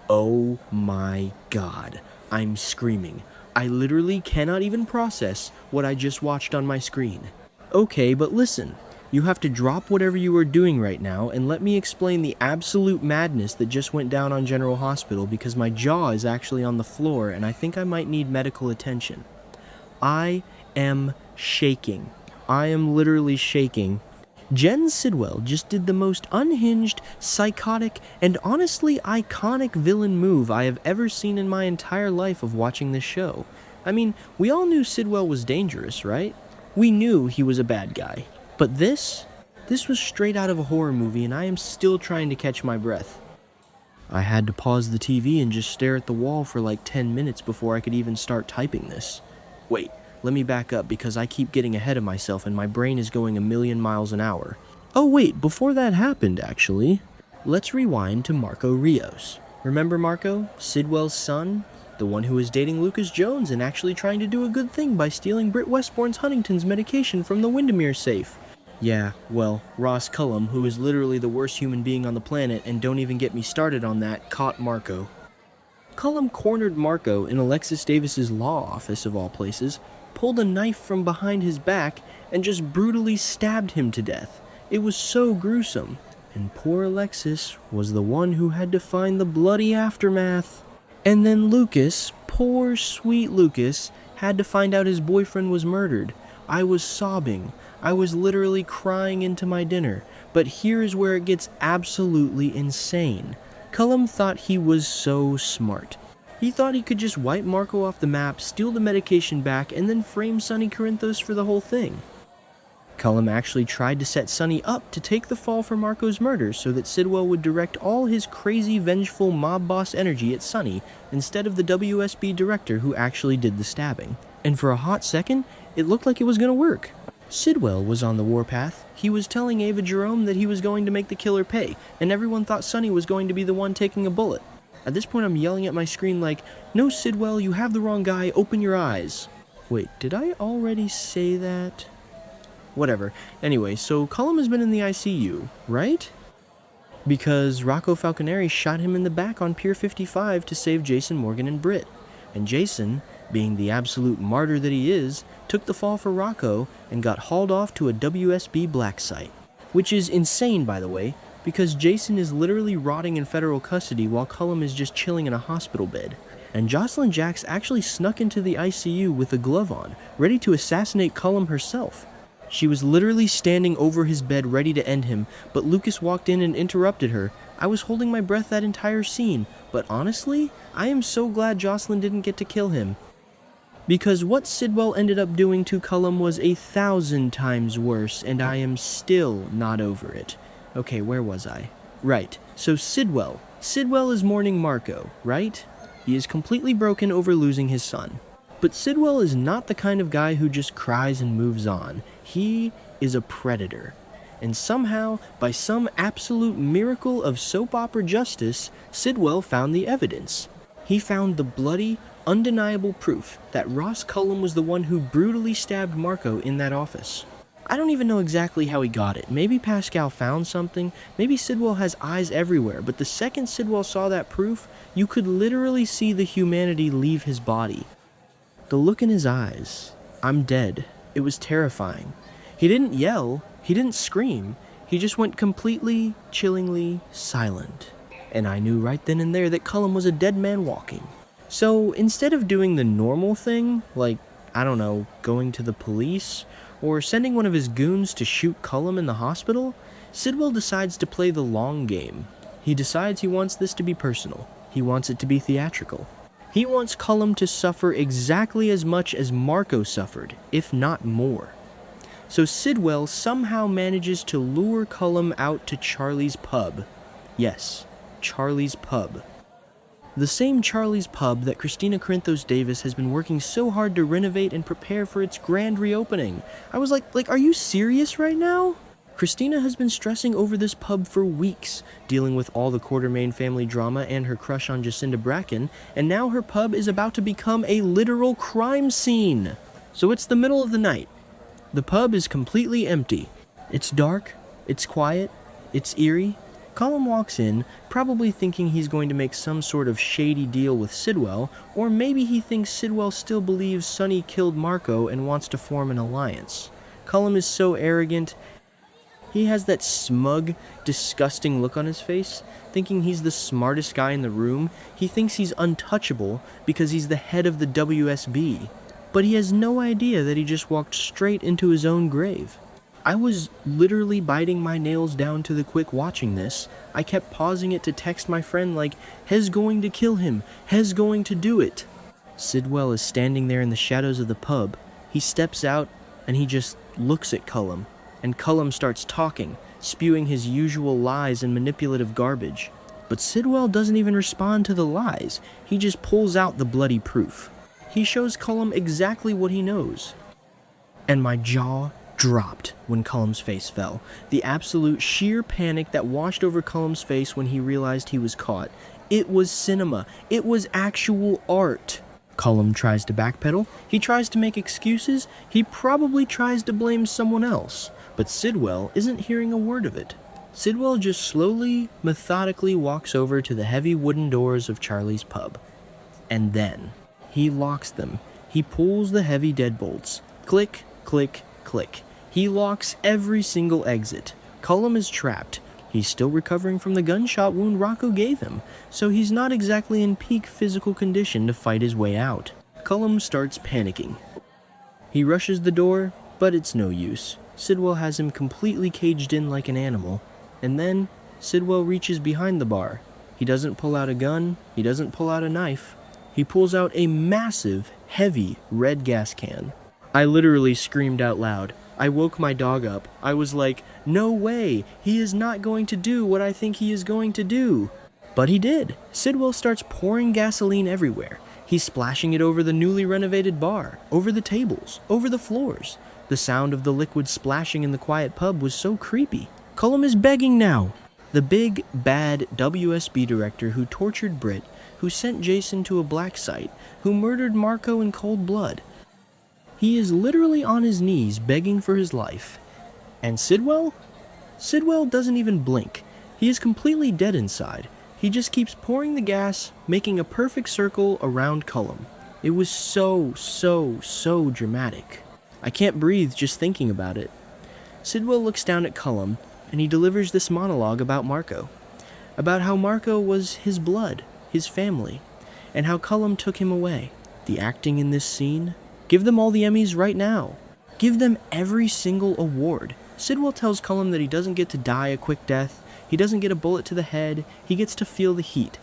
Oh my god. I'm screaming. I literally cannot even process what I just watched on my screen. Okay, but listen. You have to drop whatever you are doing right now and let me explain the absolute madness that just went down on General Hospital because my jaw is actually on the floor and I think I might need medical attention. I am shaking. I am literally shaking. Jen Sidwell just did the most unhinged, psychotic, and honestly iconic villain move I have ever seen in my entire life of watching this show. I mean, we all knew Sidwell was dangerous, right? We knew he was a bad guy. But this was straight out of a horror movie and I am still trying to catch my breath. I had to pause the TV and just stare at the wall for like 10 minutes before I could even start typing this. Wait, let me back up because I keep getting ahead of myself and my brain is going a million miles an hour. Oh wait, before that happened actually, let's rewind to Marco Rios. Remember Marco, Sidwell's son? The one who was dating Lucas Jones and actually trying to do a good thing by stealing Britt Westbourne's Huntington's medication from the Windermere safe. Yeah, well, Ross Cullum, who is literally the worst human being on the planet, and don't even get me started on that, caught Marco. Cullum cornered Marco in Alexis Davis's law office, of all places, pulled a knife from behind his back, and just brutally stabbed him to death. It was so gruesome. And poor Alexis was the one who had to find the bloody aftermath. And then Lucas, poor sweet Lucas, had to find out his boyfriend was murdered. I was sobbing. I was literally crying into my dinner. But here is where it gets absolutely insane. Cullum thought he was so smart. He thought he could just wipe Marco off the map, steal the medication back, and then frame Sonny Corinthos for the whole thing. Cullum actually tried to set Sonny up to take the fall for Marco's murder so that Sidwell would direct all his crazy, vengeful mob boss energy at Sonny instead of the WSB director who actually did the stabbing. And for a hot second, it looked like it was going to work. Sidwell was on the warpath. He was telling Ava Jerome that he was going to make the killer pay, and everyone thought Sonny was going to be the one taking a bullet. At this point, I'm yelling at my screen like, "No, Sidwell, you have the wrong guy, open your eyes." Wait, did I already say that? Whatever. Anyway, so Cullum has been in the ICU, right? Because Rocco Falconeri shot him in the back on Pier 55 to save Jason Morgan and Britt. And Jason, being the absolute martyr that he is, took the fall for Rocco and got hauled off to a WSB black site. Which is insane, by the way, because Jason is literally rotting in federal custody while Cullum is just chilling in a hospital bed. And Jocelyn Jacks actually snuck into the ICU with a glove on, ready to assassinate Cullum herself. She was literally standing over his bed ready to end him, but Lucas walked in and interrupted her. I was holding my breath that entire scene, but honestly, I am so glad Jocelyn didn't get to kill him. Because what Sidwell ended up doing to Cullum was 1,000 times worse, and I am still not over it. Okay, where was I? Right, so Sidwell. Sidwell is mourning Marco, right? He is completely broken over losing his son. But Sidwell is not the kind of guy who just cries and moves on. He is a predator. And somehow, by some absolute miracle of soap opera justice, Sidwell found the evidence. He found the bloody, undeniable proof that Ross Cullum was the one who brutally stabbed Marco in that office. I don't even know exactly how he got it. Maybe Pascal found something, maybe Sidwell has eyes everywhere, but the second Sidwell saw that proof, you could literally see the humanity leave his body. The look in his eyes. I'm dead. It was terrifying. He didn't yell, he didn't scream, he just went completely, chillingly silent. And I knew right then and there that Cullum was a dead man walking. So instead of doing the normal thing, like, I don't know, going to the police, or sending one of his goons to shoot Cullum in the hospital, Sidwell decides to play the long game. He decides he wants this to be personal. He wants it to be theatrical. He wants Cullum to suffer exactly as much as Marco suffered, if not more. So Sidwell somehow manages to lure Cullum out to Charlie's pub. Yes, Charlie's pub. The same Charlie's pub that Christina Corinthos Davis has been working so hard to renovate and prepare for its grand reopening. I was like, are you serious right now? Christina has been stressing over this pub for weeks, dealing with all the Quartermaine family drama and her crush on Jacinda Bracken, and now her pub is about to become a literal crime scene. So it's the middle of the night. The pub is completely empty. It's dark, it's quiet, it's eerie. Cullum walks in, probably thinking he's going to make some sort of shady deal with Sidwell, or maybe he thinks Sidwell still believes Sonny killed Marco and wants to form an alliance. Cullum is so arrogant. He has that smug, disgusting look on his face, thinking he's the smartest guy in the room. He thinks he's untouchable because he's the head of the WSB. But he has no idea that he just walked straight into his own grave. I was literally biting my nails down to the quick watching this. I kept pausing it to text my friend like, Hez going to kill him, Hez going to do it. Sidwell is standing there in the shadows of the pub. He steps out and he just looks at Cullum. And Cullum starts talking, spewing his usual lies and manipulative garbage. But Sidwell doesn't even respond to the lies. He just pulls out the bloody proof. He shows Cullum exactly what he knows. And my jaw dropped when Cullum's face fell. The absolute sheer panic that washed over Cullum's face when he realized he was caught. It was cinema. It was actual art. Cullum tries to backpedal. He tries to make excuses. He probably tries to blame someone else. But Sidwell isn't hearing a word of it. Sidwell just slowly, methodically walks over to the heavy wooden doors of Charlie's pub. And then he locks them. He pulls the heavy deadbolts. Click, click, click. He locks every single exit. Cullum is trapped. He's still recovering from the gunshot wound Rocco gave him, so he's not exactly in peak physical condition to fight his way out. Cullum starts panicking. He rushes the door, but it's no use. Sidwell has him completely caged in like an animal, and then Sidwell reaches behind the bar. He doesn't pull out a gun, he doesn't pull out a knife. He pulls out a massive, heavy red gas can. I literally screamed out loud. I woke my dog up. I was like, no way, he is not going to do what I think he is going to do. But he did. Sidwell starts pouring gasoline everywhere. He's splashing it over the newly renovated bar, over the tables, over the floors. The sound of the liquid splashing in the quiet pub was so creepy. Cullum is begging now. The big, bad WSB director who tortured Britt, who sent Jason to a black site, who murdered Marco in cold blood. He is literally on his knees begging for his life. And Sidwell? Sidwell doesn't even blink. He is completely dead inside. He just keeps pouring the gas, making a perfect circle around Cullum. It was so dramatic. I can't breathe just thinking about it. Sidwell looks down at Cullum, and he delivers this monologue about Marco. About how Marco was his blood, his family, and how Cullum took him away. The acting in this scene? Give them all the Emmys right now. Give them every single award. Sidwell tells Cullum that he doesn't get to die a quick death. He doesn't get a bullet to the head. He gets to feel the heat.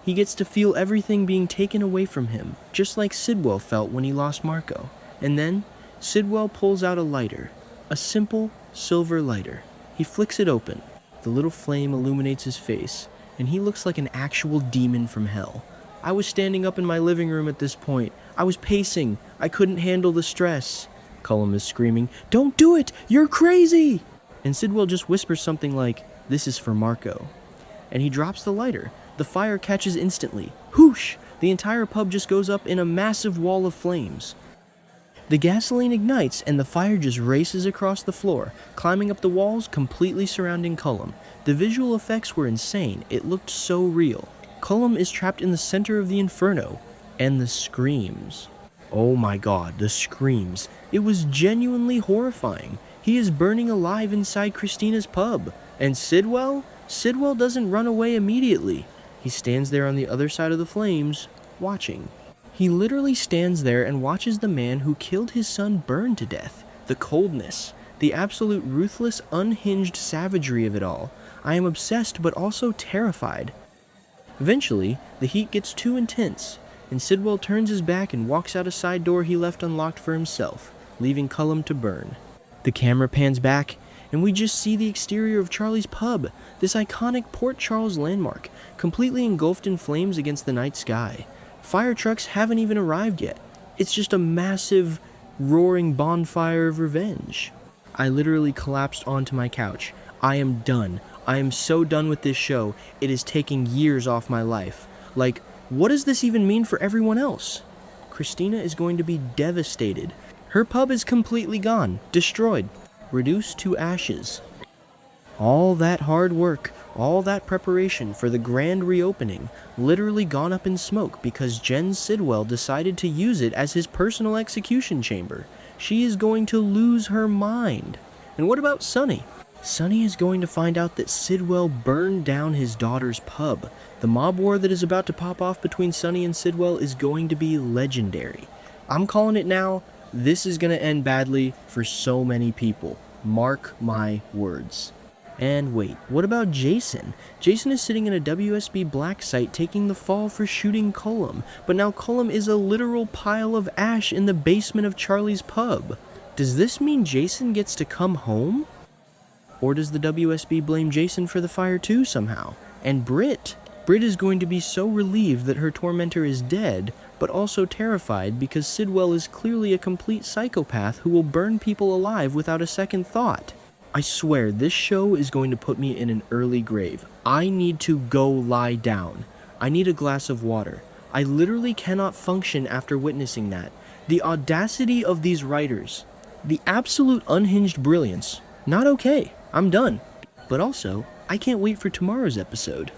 He gets to feel everything being taken away from him, just like Sidwell felt when he lost Marco. And then, Sidwell pulls out a lighter. A simple, silver lighter. He flicks it open. The little flame illuminates his face, and he looks like an actual demon from hell. I was standing up in my living room at this point. I was pacing. I couldn't handle the stress. Cullum is screaming, "Don't do it! You're crazy!" And Sidwell just whispers something like, "This is for Marco." And he drops the lighter. The fire catches instantly. Whoosh! The entire pub just goes up in a massive wall of flames. The gasoline ignites and the fire just races across the floor, climbing up the walls, completely surrounding Cullum. The visual effects were insane. It looked so real. Cullum is trapped in the center of the inferno. And the screams. Oh my god, the screams. It was genuinely horrifying. He is burning alive inside Christina's pub. And Sidwell? Sidwell doesn't run away immediately. He stands there on the other side of the flames, watching. He literally stands there and watches the man who killed his son burn to death. The coldness, the absolute ruthless, unhinged savagery of it all. I am obsessed but also terrified. Eventually, the heat gets too intense, and Sidwell turns his back and walks out a side door he left unlocked for himself, leaving Cullum to burn. The camera pans back, and we just see the exterior of Charlie's pub, this iconic Port Charles landmark, completely engulfed in flames against the night sky. Fire trucks haven't even arrived yet. It's just a massive, roaring bonfire of revenge. I literally collapsed onto my couch. I am done. I am so done with this show. It is taking years off my life. Like, what does this even mean for everyone else? Christina is going to be devastated. Her pub is completely gone, destroyed, reduced to ashes. All that hard work, All that preparation for the grand reopening literally gone up in smoke because Jen Sidwell decided to use it as his personal execution chamber. She is going to lose her mind. And what about Sonny? Sonny is going to find out that Sidwell burned down his daughter's pub. The mob war that is about to pop off between Sonny and Sidwell is going to be legendary. I'm calling it now. This is going to end badly for so many people. Mark my words. And wait, what about Jason? Jason is sitting in a WSB black site taking the fall for shooting Cullum, but now Cullum is a literal pile of ash in the basement of Charlie's pub. Does this mean Jason gets to come home? Or does the WSB blame Jason for the fire too somehow? And Britt is going to be so relieved that her tormentor is dead, but also terrified because Sidwell is clearly a complete psychopath who will burn people alive without a second thought. I swear, this show is going to put me in an early grave. I need to go lie down. I need a glass of water. I literally cannot function after witnessing that. The audacity of these writers. The absolute unhinged brilliance. Not okay. I'm done. But also, I can't wait for tomorrow's episode.